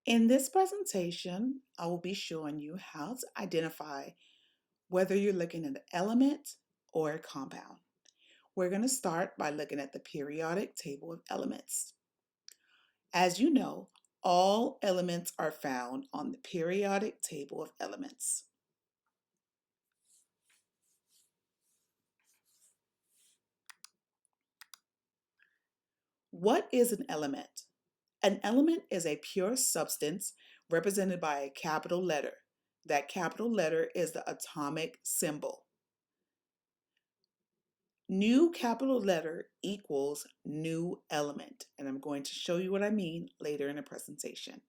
In this presentation, I will be showing you how to identify whether you're looking at an element or a compound. We're going to start by looking at the periodic table of elements. As you know, all elements are found on the periodic table of elements. What is an element? An element is a pure substance represented by a capital letter. That capital letter is the atomic symbol. New capital letter equals new element, and I'm going to show you what I mean later in the presentation.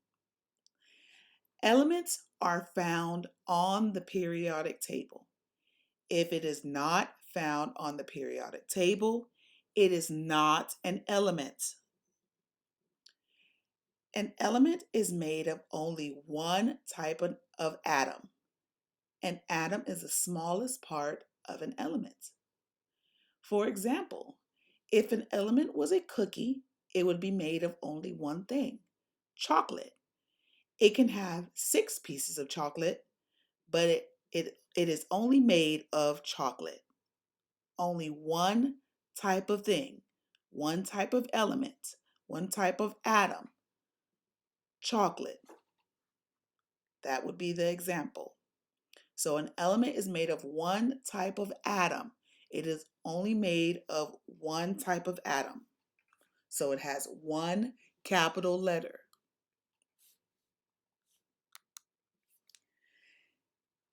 Elements are found on the periodic table. If it is not found on the periodic table, it is not an element. An element is made of only one type of atom. An atom is the smallest part of an element. For example, if an element was a cookie, it would be made of only one thing, chocolate. It can have 6 pieces of chocolate, but it is only made of chocolate. Only one type of thing, one type of element, one type of atom, chocolate. That would be the example. So an element is made of one type of atom. It is only made of one type of atom. So it has one capital letter.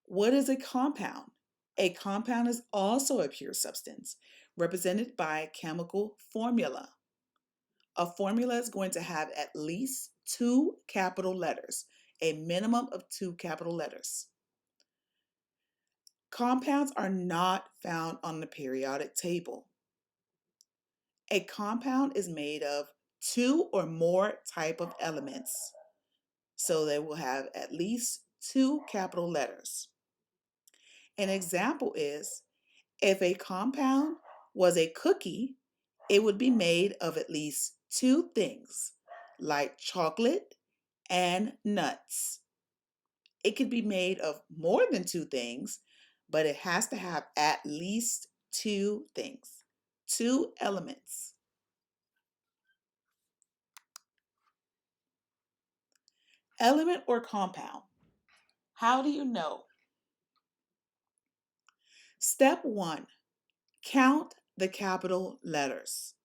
What is a compound? A compound is also a pure substance, represented by a chemical formula. A formula is going to have at least 2 capital letters, a minimum of 2 capital letters. Compounds are not found on the periodic table. A compound is made of 2 or more type of elements, so they will have at least 2 capital letters. An example is, if a compound was a cookie, it would be made of at least 2 things, like chocolate and nuts. It could be made of more than 2 things, but it has to have at least 2 things, 2 elements. Element or compound? How do you know? Step 1, count the capital letters.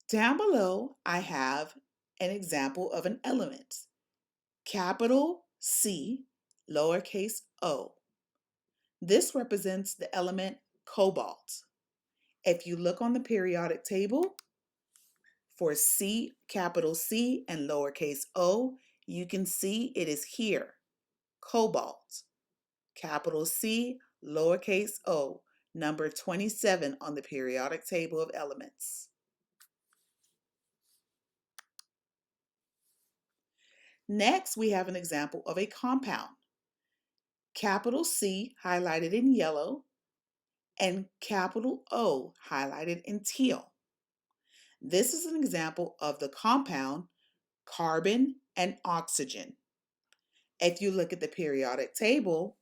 Down below, I have an example of an element. Capital C, lowercase o. This represents the element cobalt. If you look on the periodic table for C, capital C and lowercase o, you can see it is here, cobalt. Capital C, lowercase o, number 27 on the periodic table of elements. Next, we have an example of a compound. Capital C highlighted in yellow and capital O highlighted in teal. This is an example of the compound carbon and oxygen. If you look at the periodic table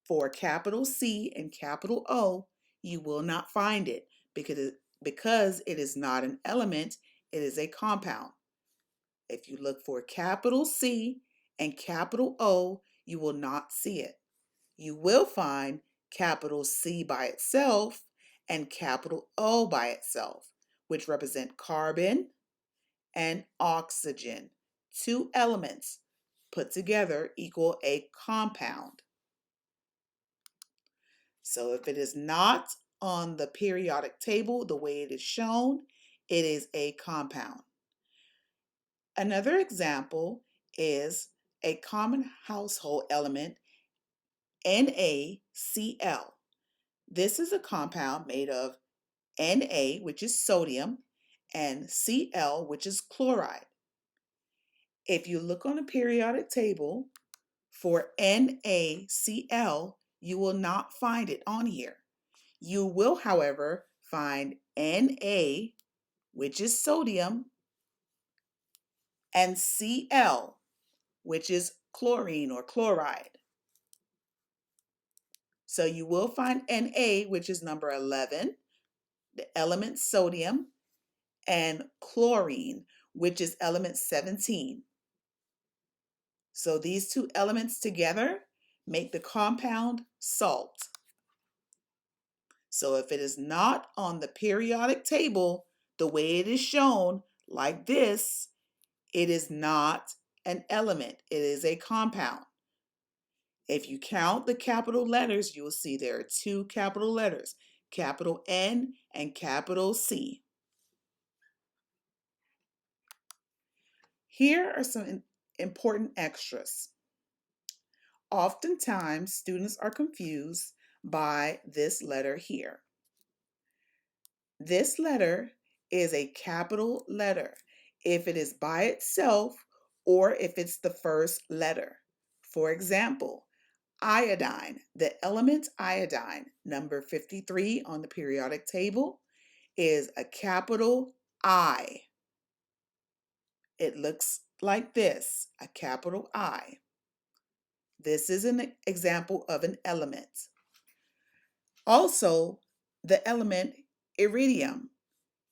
for capital C and capital O, you will not find it because it is not an element, it is a compound. If you look for capital C and capital O, you will not see it. You will find capital C by itself and capital O by itself, which represent carbon and oxygen. 2 elements put together equal a compound. So if it is not on the periodic table the way it is shown, it is a compound. Another example is a common household element, NaCl. This is a compound made of Na, which is sodium, and Cl, which is chloride. If you look on the periodic table for NaCl, you will not find it on here. You will, however, find Na, which is sodium, and Cl, which is chlorine or chloride. So you will find Na, which is number 11, the element sodium, and chlorine, which is element 17. So these two elements together make the compound salt. So if it is not on the periodic table the way it is shown, like this, it is not an element. It is a compound. If you count the capital letters, you will see there are two capital letters, capital N and capital C. Here are some important extras. Oftentimes, students are confused by this letter here. This letter is a capital letter if it is by itself or if it's the first letter. For example, iodine, the element iodine, number 53 on the periodic table, is a capital I. It looks like this, a capital I. This is an example of an element. Also, the element iridium.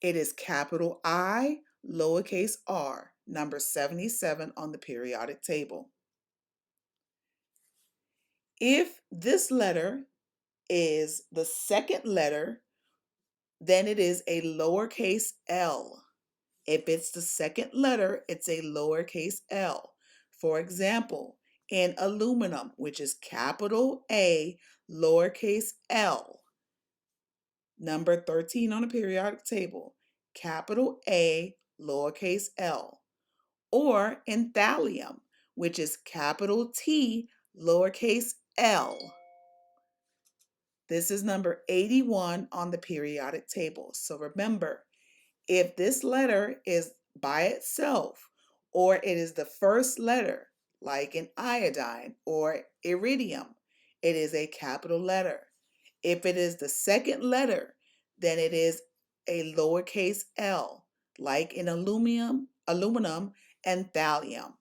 It is capital I, lowercase r, number 77 on the periodic table. If this letter is the second letter, then it is a lowercase l. If it's the second letter, it's a lowercase l. For example, in aluminum, which is capital A, lowercase l, number 13 on the periodic table, capital A, lowercase l. Or in thallium, which is capital T, lowercase l. This is number 81 on the periodic table. So remember, if this letter is by itself, or it is the first letter, like in iodine or iridium, it is a capital letter. If it is the second letter, then it is a lowercase l, like in aluminum and thallium.